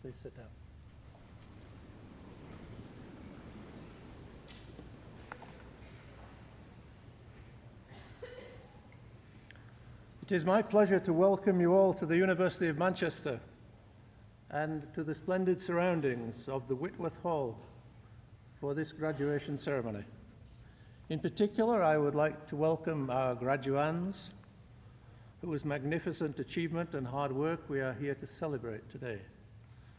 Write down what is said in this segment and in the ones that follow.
Please sit down. It is my pleasure to welcome you all to the University of Manchester and to the splendid surroundings of the Whitworth Hall for this graduation ceremony. In particular, I would like to welcome our graduands, whose magnificent achievement and hard work we are here to celebrate today.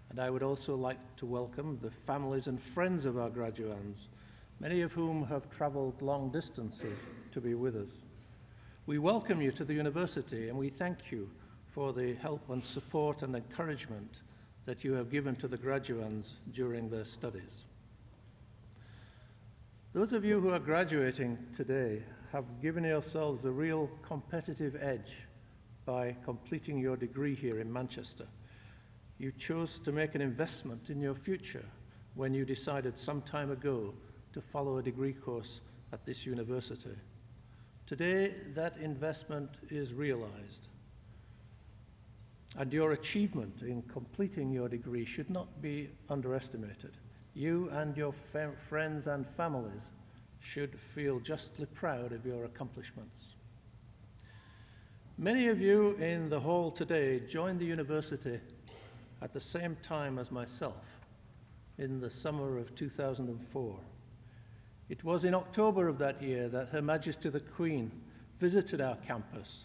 And I would also like to welcome the families and friends of our graduands, many of whom have traveled long distances to be with us. We welcome you to the university and we thank you for the help and support and encouragement that you have given to the graduands during their studies. Those of you who are graduating today have given yourselves a real competitive edge by completing your degree here in Manchester. You chose to make an investment in your future when you decided some time ago to follow a degree course at this university. Today, that investment is realized, and your achievement in completing your degree should not be underestimated. You and your friends and families should feel justly proud of your accomplishments. Many of you in the hall today joined the university at the same time as myself in the summer of 2004. It was in October of that year that Her Majesty the Queen visited our campus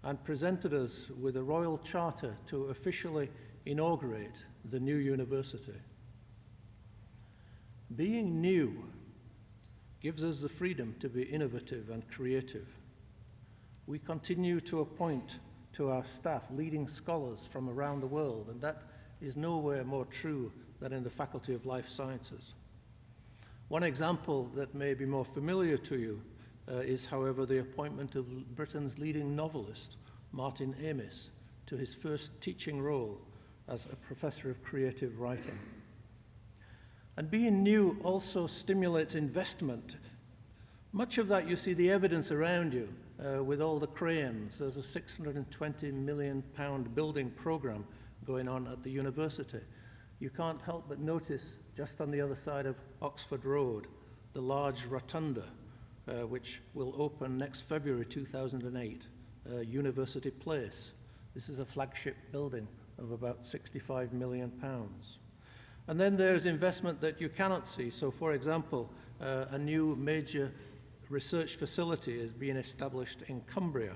and presented us with a royal charter to officially inaugurate the new university. Being new gives us the freedom to be innovative and creative. We continue to appoint to our staff leading scholars from around the world, and that is nowhere more true than in the Faculty of Life Sciences. One example that may be more familiar to you is, however, the appointment of Britain's leading novelist, Martin Amis, to his first teaching role as a professor of creative writing. And being new also stimulates investment. Much of that you see the evidence around you with all the cranes. There's a £620 million building programme going on at the university. You can't help but notice just on the other side of Oxford Road, the large rotunda, which will open next February 2008, University Place. This is a flagship building of about £65 million. And then there's investment that you cannot see. So, for example, a new major research facility is being established in Cumbria,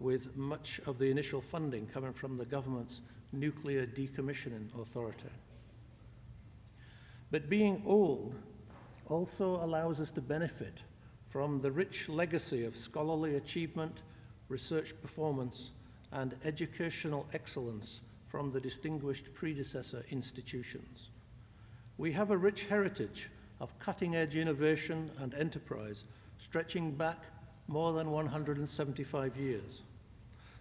with much of the initial funding coming from the government's Nuclear Decommissioning Authority. But being old also allows us to benefit from the rich legacy of scholarly achievement, research performance, and educational excellence from the distinguished predecessor institutions. We have a rich heritage of cutting-edge innovation and enterprise stretching back more than 175 years.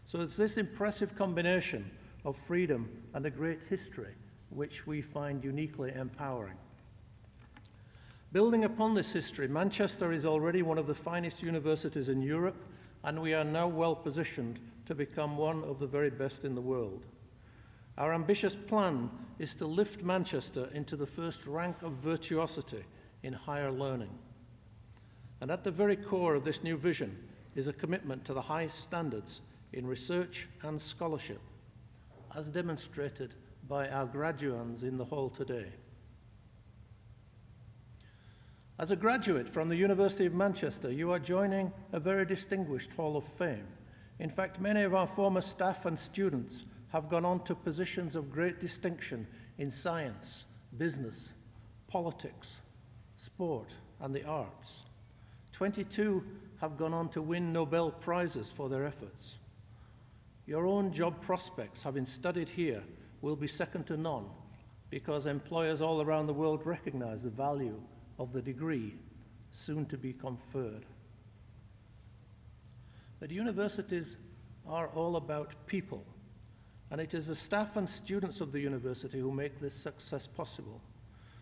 So it's this impressive combination of freedom and a great history which we find uniquely empowering. Building upon this history, Manchester is already one of the finest universities in Europe, and we are now well positioned to become one of the very best in the world. Our ambitious plan is to lift Manchester into the first rank of virtuosity in higher learning. And at the very core of this new vision is a commitment to the highest standards in research and scholarship, as demonstrated by our graduands in the hall today. As a graduate from the University of Manchester, you are joining a very distinguished Hall of Fame. In fact, many of our former staff and students have gone on to positions of great distinction in science, business, politics, sport, and the arts. 22 have gone on to win Nobel Prizes for their efforts. Your own job prospects, having studied here, will be second to none because employers all around the world recognize the value of the degree soon to be conferred. But universities are all about people, and it is the staff and students of the university who make this success possible.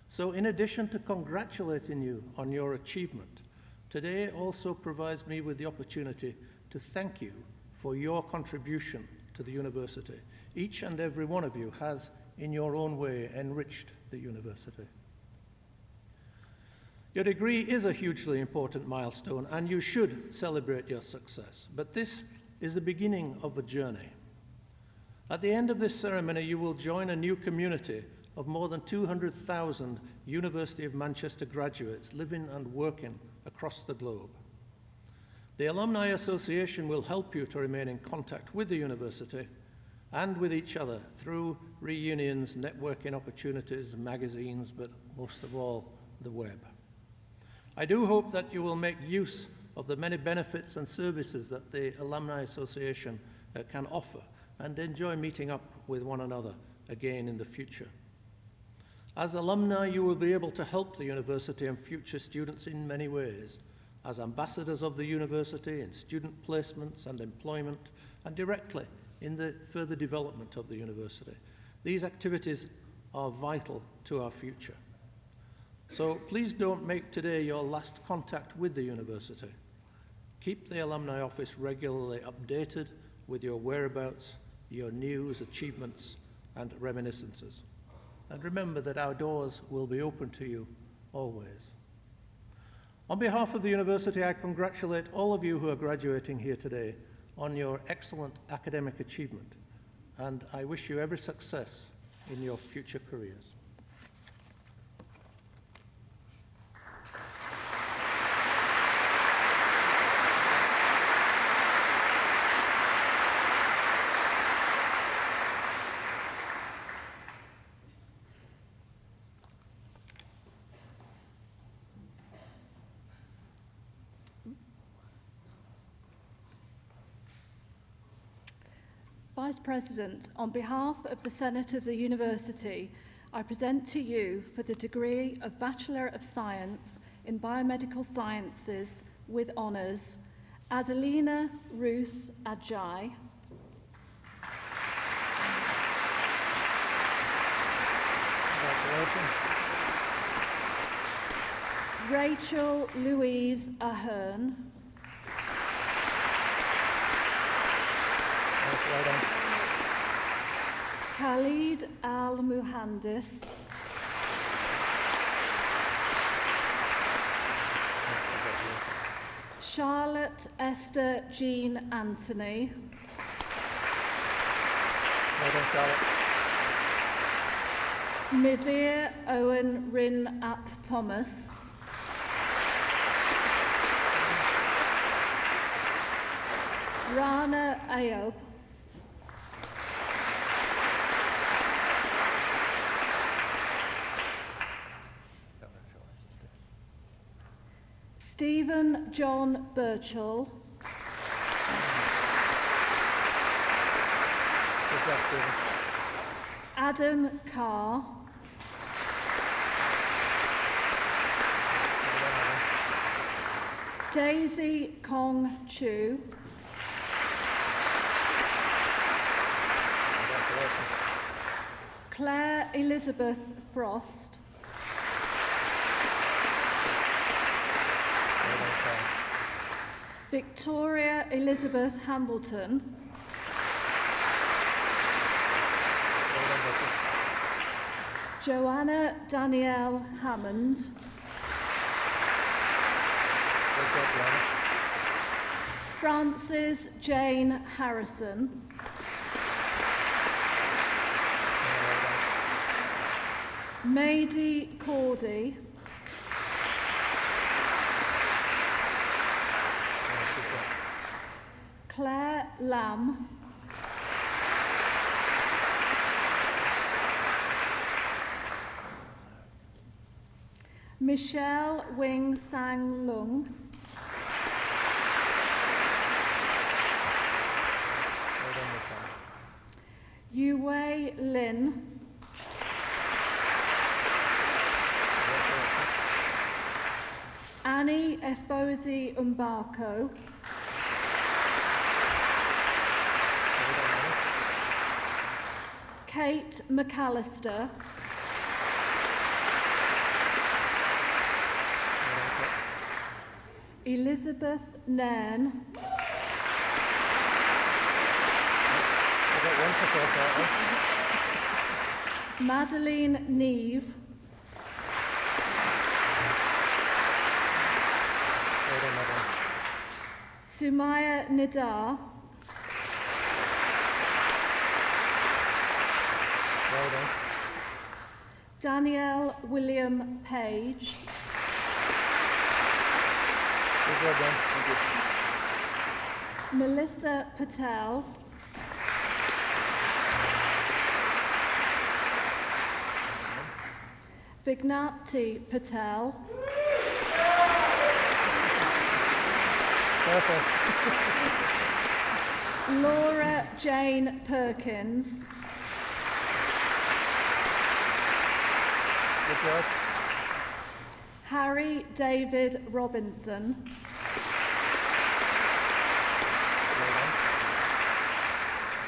So in addition to congratulating you on your achievement, today also provides me with the opportunity to thank you for your contribution to the university. Each and every one of you has in your own way, enriched the university. Your degree is a hugely important milestone, and you should celebrate your success. But this is the beginning of a journey. At the end of this ceremony, you will join a new community of more than 200,000 University of Manchester graduates living and working across the globe. The Alumni Association will help you to remain in contact with the university and with each other through reunions, networking opportunities, magazines, but most of all, the web. I do hope that you will make use of the many benefits and services that the Alumni Association can offer and enjoy meeting up with one another again in the future. As alumni, you will be able to help the university and future students in many ways, as ambassadors of the university in student placements and employment, and directly in the further development of the university. These activities are vital to our future. So please don't make today your last contact with the university. Keep the alumni office regularly updated with your whereabouts, your news, achievements, and reminiscences. And remember that our doors will be open to you always. On behalf of the university, I congratulate all of you who are graduating here today on your excellent academic achievement, and I wish you every success in your future careers. Vice President, on behalf of the Senate of the University, I present to you for the degree of Bachelor of Science in Biomedical Sciences with honours, Adelina Ruth Ajay, Rachel Louise Ahern, Khalid Al-Muhandis, Charlotte Esther Jean Anthony, Mivir Owen Rin Ap Thomas, Rana Ayob, Stephen John Birchall, Adam Carr, Daisy Kong Chu, Claire Elizabeth Frost, Victoria Elizabeth Hambleton, Joanna Danielle Hammond, Frances Jane Harrison, Mady Cordy, Claire Lamb, Michelle Wing Sang Lung, Yue Lin, Annie Efozi Umbako, Kate McAllister, Elizabeth Nairn, Madeline Neve, Well done, Madeline. Sumaya Nidar, Well done. Danielle William Page, Good job, Dan. Thank you. Melissa Patel, Vignapti Patel, Perfect. Laura Jane Perkins, Good job. Harry David Robinson, Well done.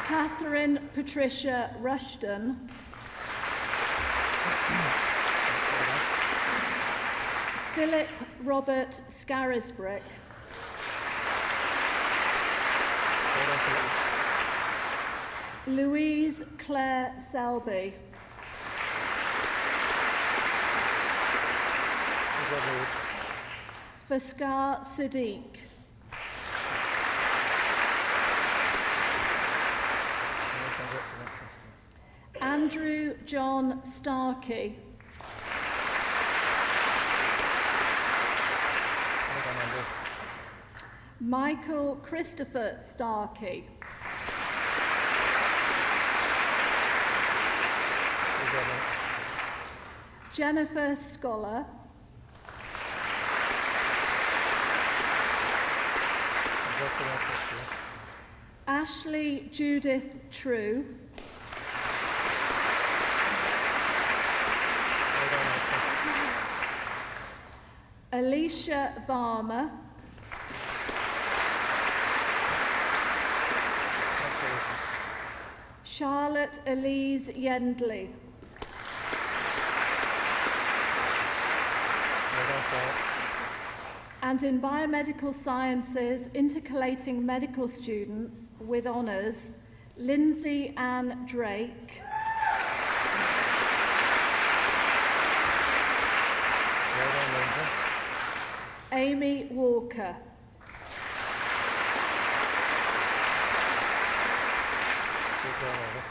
Catherine Patricia Rushton, Philip Robert Scarisbrick, Well done, Philip. Louise Claire Selby, Good job, Louise. Faskar Siddiq, Well done, excellent. Andrew John Starkey, Well done, Andrew. Michael Christopher Starkey, Good job, mate. Jennifer Scholar, Congratulations. Ashley Judith True, Well done, mate. Alicia Varma, Absolutely. Charlotte Elise Yendley, Well done, Charlotte. and in Biomedical Sciences, intercalating medical students with honours, Lindsay Ann Drake, Well done, Lindsay. Amy Walker, Good job, Oliver.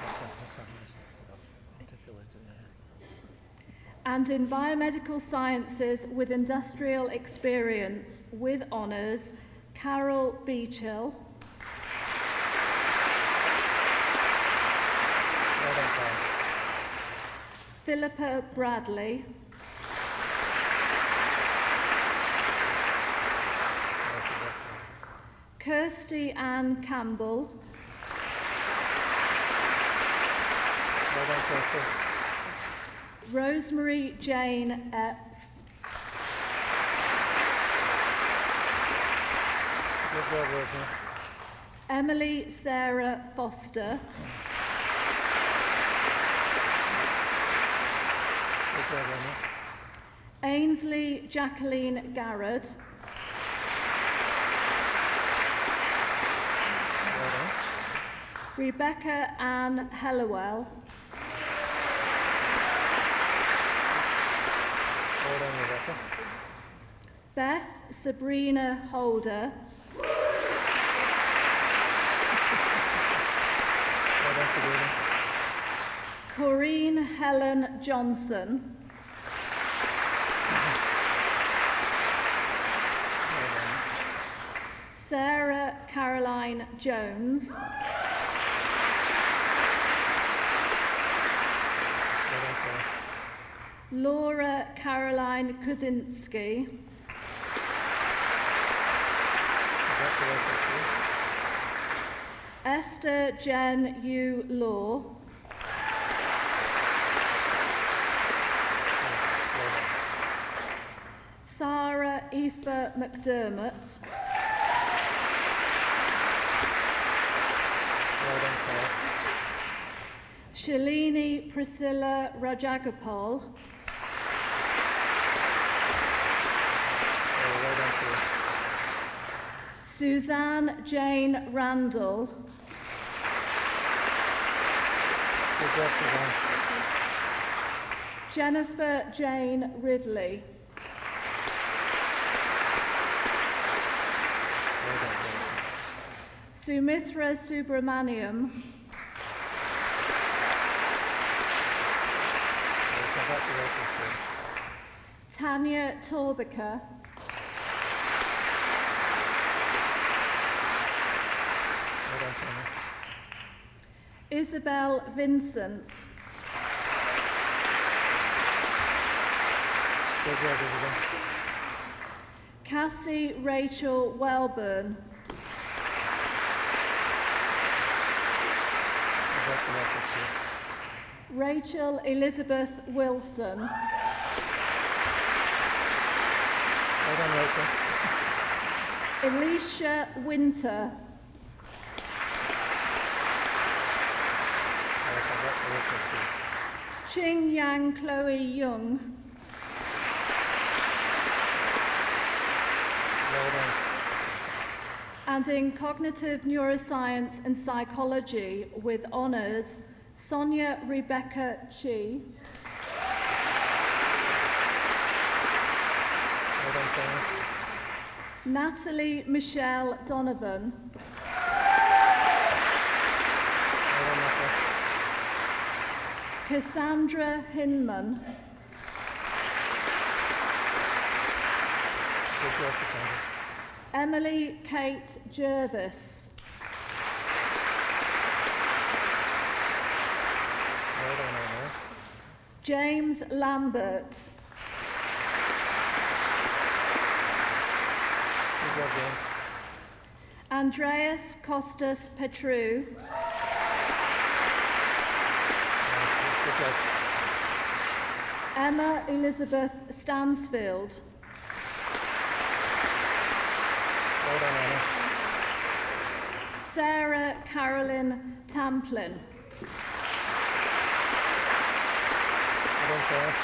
That's articulated, yeah. and in Biomedical Sciences with industrial experience with honours, Carol Beachill, Well done, Carl. Philippa Bradley, Kirsty Ann Campbell, Well done, Kirsty. Rosemary Jane Epps, Good job, Rosemary. Emily Sarah Foster, Good job, Emily. Ainsley Jacqueline Garrett, Well done. Rebecca Ann Hellawell, Well done, Rebecca. Beth Sabrina Holder, Well done, Sabrina. Corinne Helen Johnson, Well done. Sarah Caroline Jones, Well done, Sarah. Laura Caroline Kuzinski, Congratulations, Sue. Esther Jen Yu Law, Well done. Sarah Aoife McDermott, Well done, Sarah. Shalini Priscilla Rajagopal, Well done, Sue. Suzanne Jane Randall, Good job, Suzanne. Jennifer Jane Ridley. Well done, Sumithra Subramaniam. congratulations, Jane. Tanya Torbica. Well done, Tanya. Isabel Vincent. Good job, Isabel. Cassie Rachel Welburn. Congratulations, Jane. Rachel Elizabeth Wilson. Well done, Rachel. Alicia Winter. Congratulations, Jane. Ching Yang Chloe Young. Well done. And in cognitive neuroscience and psychology with honours, Sonia Rebecca Chi. Well done, Sonia. Natalie Michelle Donovan. Well done, Natalie. Cassandra Hinman. Good job, Cassandra. Emily Kate Jervis. Well done, Emily. James Lambert. Good job, James. Andreas Costas Petru. Good job. Emma Elizabeth Stansfield. Well done, Anna. Sarah Carolyn Tamplin. Well done, Sarah.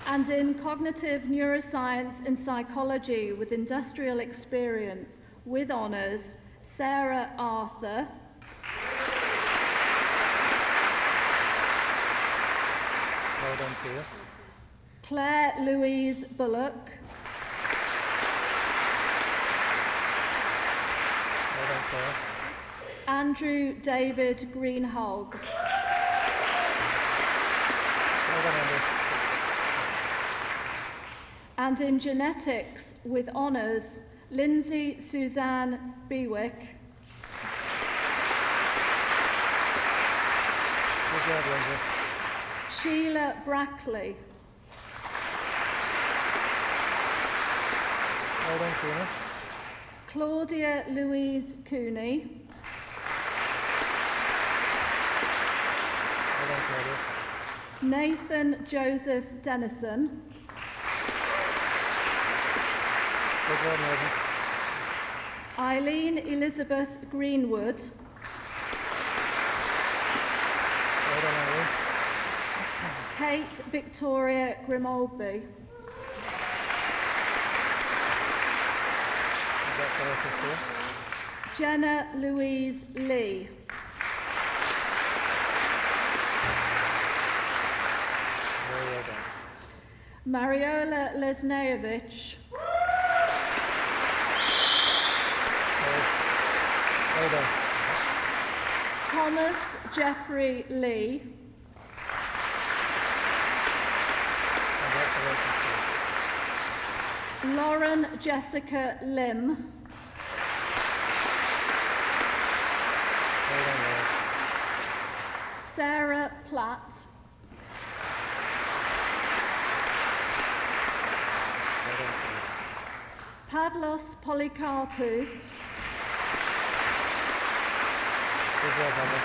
And in cognitive neuroscience and psychology with industrial experience with honours, Sarah Arthur. Well done, Tia. Claire Louise Bullock. Well done, Claire. Andrew David Greenhalgh. Well done, Andy. And in genetics with honours, Lindsay Suzanne Bewick. Good job, Lindsay. Sheila Brackley. Well done, Tina. Claudia Louise Cooney. Well done, Claudia. Nathan Joseph Dennison. Good job, Nathan. Eileen Elizabeth Greenwood. Well done, Eileen. Kate Victoria Grimolby. Congratulations, Tia. Jenna Louise Lee. Very well done. Mariola Lesneovich. Well done. Thomas Jeffrey Lee. Congratulations, Tia. Lauren Jessica Lim. Well done, Laura. Sarah Platt. Well done, Tia. Pavlos Polycarpou. Good job, Heather.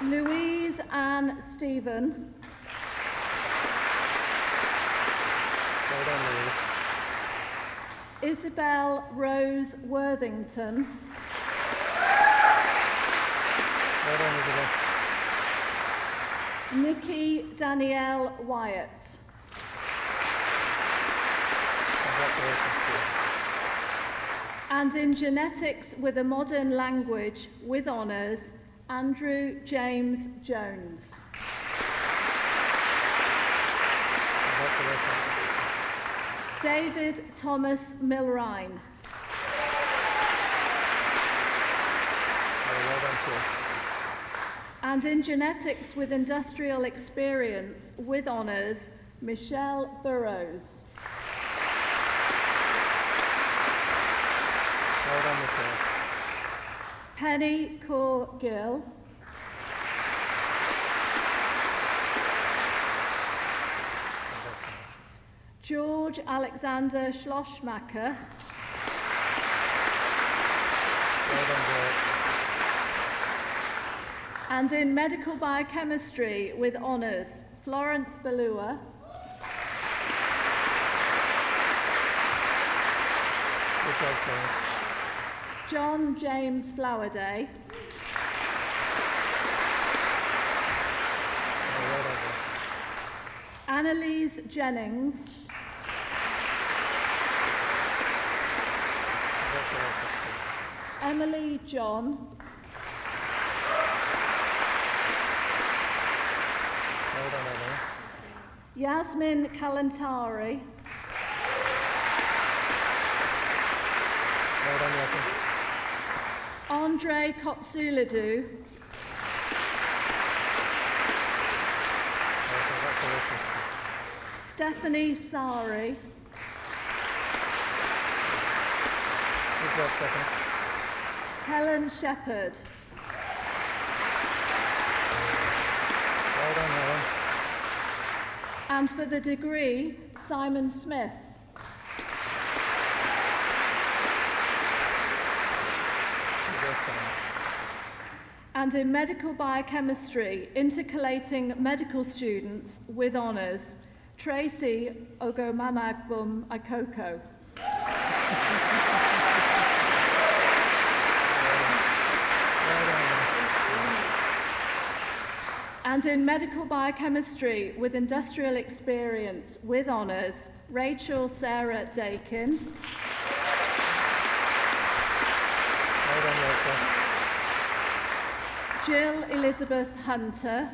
Louise Ann Stephen. Well done, Louise. Isabel Rose Worthington. Well done, Isabel. Nikki Danielle Wyatt. Congratulations, Tia. And in genetics with a modern language with honours, Andrew James Jones. Congratulations. David Thomas Milrine. Well done, sir. And in genetics with industrial experience with honours, Michelle Burrows. Well done, Michelle. Penny Kaur Gill. George Alexander Schlossmacher. Well done, George. And in medical biochemistry with honours, Florence Belua. Good job, Florence. John James Flowerday. Well done, George. Annalise Jennings. Congratulations. Emily John. Well done, Emily. Yasmin Kalantari. Well done, Yasmin. Andre Kotsuladu. Well, congratulations. Stephanie Sari. Good job, Stephanie. Helen Shepherd. Well done, Helen. And for the degree, Simon Smith. Good job, Simon. And in medical biochemistry, intercalating medical students with honours, Tracy Ogomamagbum Ikoko. Well done, Helen. And in medical biochemistry with industrial experience with honours, Rachel Sarah Dakin. Well done, Rachel. Jill Elizabeth Hunter.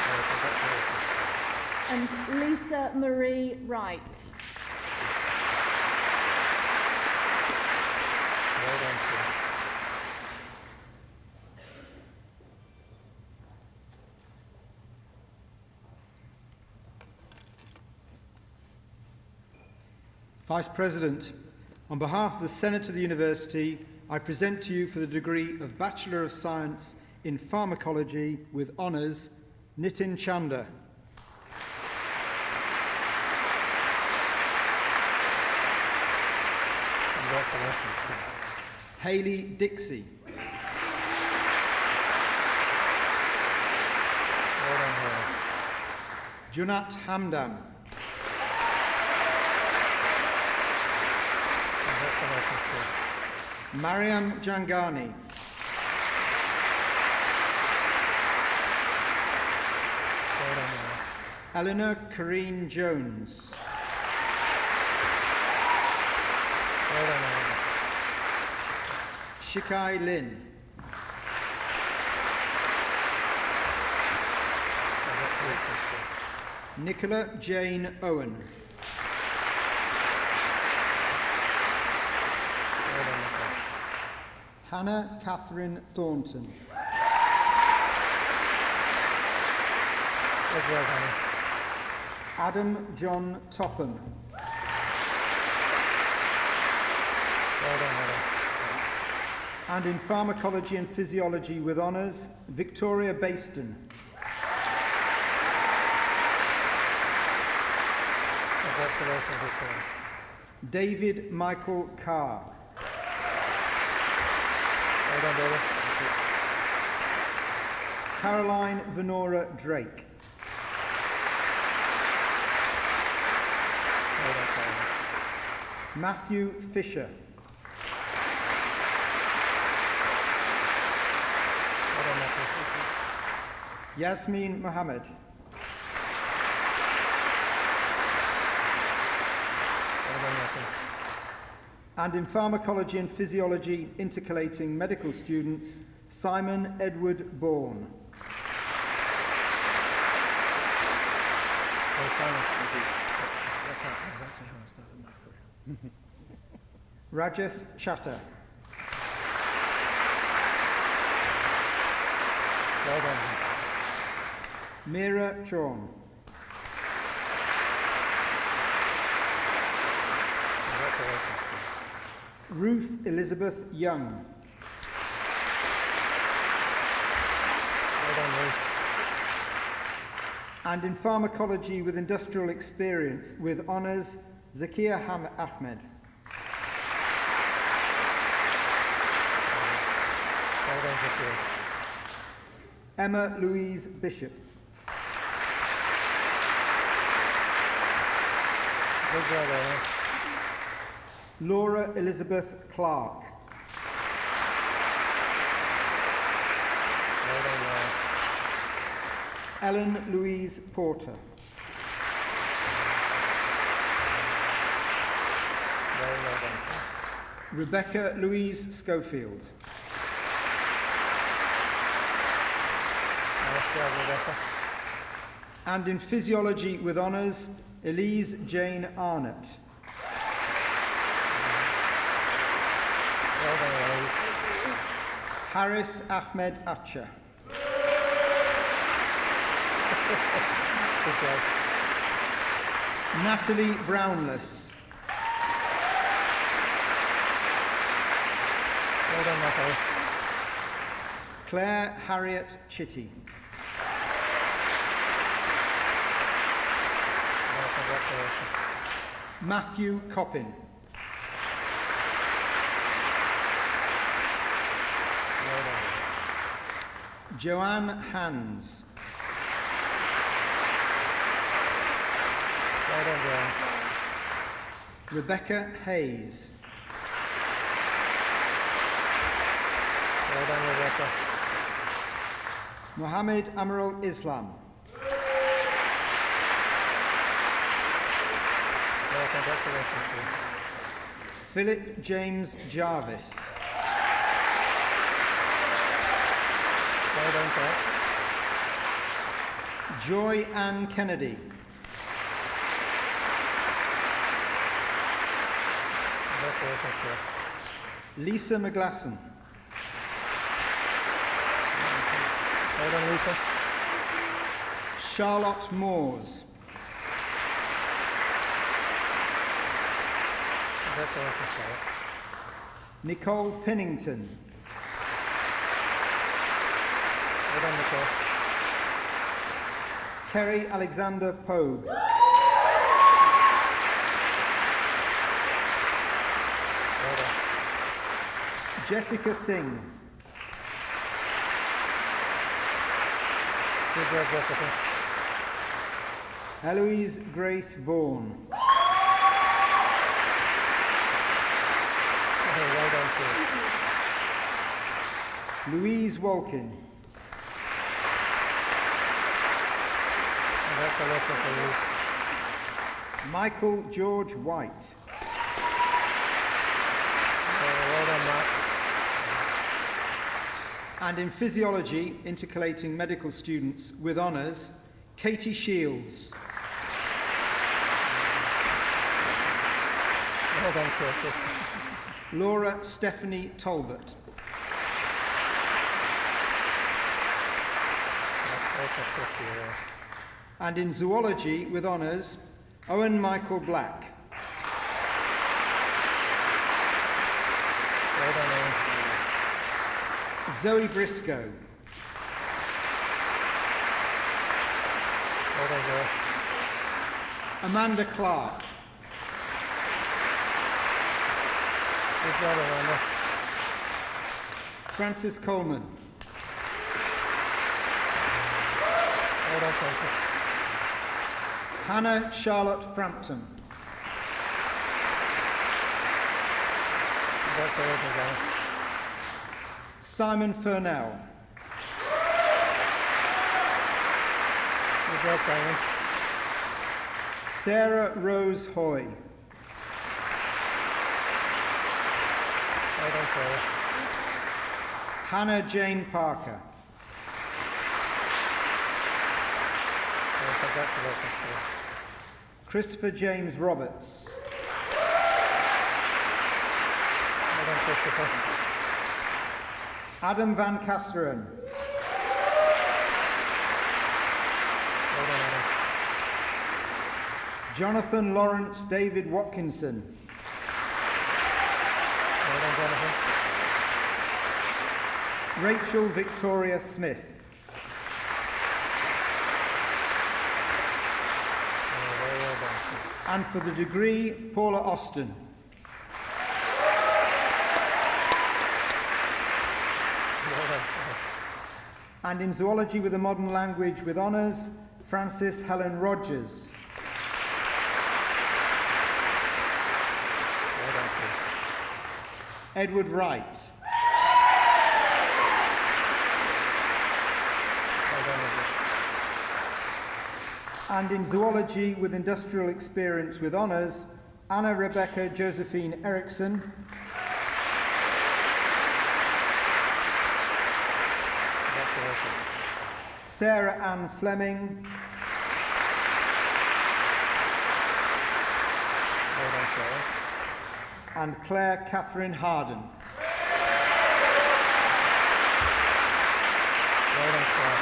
Well, congratulations. And Lisa Marie Wright. Well done, Sue. Vice President, on behalf of the Senate of the University, I present to you for the degree of Bachelor of Science in Pharmacology with honours, Nitin Chanda. Congratulations, Sue. Hayley Dixie. Well done, Helen. Junat Hamdam. Congratulations, Sue. Mariam Jangani. Well done, Helen. Eleanor Corrine Jones. Well done, Helen. Shikai Lin. Congratulations, Sue. Nicola Jane Owen. Well done, Nicola. Hannah Catherine Thornton. Well done, Hannah. Adam John Topham. Well done, Hannah. And in Pharmacology and Physiology with honours, Victoria Baston. Congratulations, Victoria. David Michael Carr. Well done, David. Caroline Venora Drake. Well done, Caroline. Matthew Fisher. Well done, Matthew. Yasmin Mohammed. Well done, Matthew. And in Pharmacology and Physiology, intercalating medical students, Simon Edward Bourne. Well, Simon, that's exactly how I started my career. Rajesh Chatter. Well done. Meera Chaun. Congratulations. Ruth Elizabeth Young. Well done, Ruth. And in pharmacology with industrial experience with honours, Zakia Ahmed. Well done, Zakia. Emma Louise Bishop. Good job, Emma. Laura Elizabeth Clark. Well done, Laura. Ellen Louise Porter. Very well done. Rebecca Louise Schofield. Nice job, Rebecca. And in physiology with honours, Elise Jane Arnott. Well done, Elise. Harris Ahmed Acha. Good job. Natalie Brownless. Well done, Natalie. Claire Harriet Chitty. Well, congratulations. Matthew Coppin. Well done. Joanne Hands. Well done, Joanne. Rebecca Hayes. Well done, Rebecca. Mohammed Amarul Islam. Well, congratulations to you. Philip James Jarvis. Well done, Pat. Joy Ann Kennedy. Congratulations to you. Lisa McGlasson. Well done, Lisa. Charlotte Moores. Congratulations, Charlotte. Nicole Pennington. Well done, Nicole. Kerry Alexander Pogue. Well done. Jessica Singh. Good job, Jessica. Eloise Grace Vaughan. Okay, well done, too. Louise Walkin. Congratulations to Louise. Michael George White. Well done, Mark. And in physiology, intercalating medical students with honours, Katie Shields. Well done, Kirsty. Laura Stephanie Talbot. That's a 50 year. And in zoology with honours, Owen Michael Black. Well done, Owen. Zoe Briscoe. Well done, Zoe. Amanda Clark. Good job, Amanda. Francis Coleman. Well done, Francis. Hannah Charlotte Frampton. Congratulations, Anna. Simon Furnell. Good job, Simon. Sarah Rose Hoy. Well done, Sarah. Hannah Jane Parker. Well, congratulations to you. Christopher James Roberts. Well done, Christopher. Adam Van Kasteren. Well done, Adam. Jonathan Lawrence David Watkinson. Well done, Jonathan. Rachel Victoria Smith. Very well done. And for the degree, Paula Austin. Well done. And in zoology with a modern language with honours, Frances Helen Rogers. Well done, Chris. Edward Wright. Well done, Edward. And in zoology with industrial experience with honours, Anna Rebecca Josephine Eriksson. Congratulations. Sarah Ann Fleming. Well done, Sarah. And Claire Catherine Harden. Well done, Claire.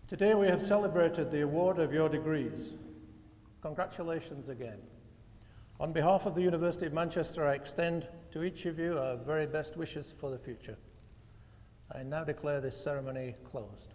Today we have celebrated the award of your degrees. Congratulations again. On behalf of the University of Manchester, I extend to each of you our very best wishes for the future. I now declare this ceremony closed.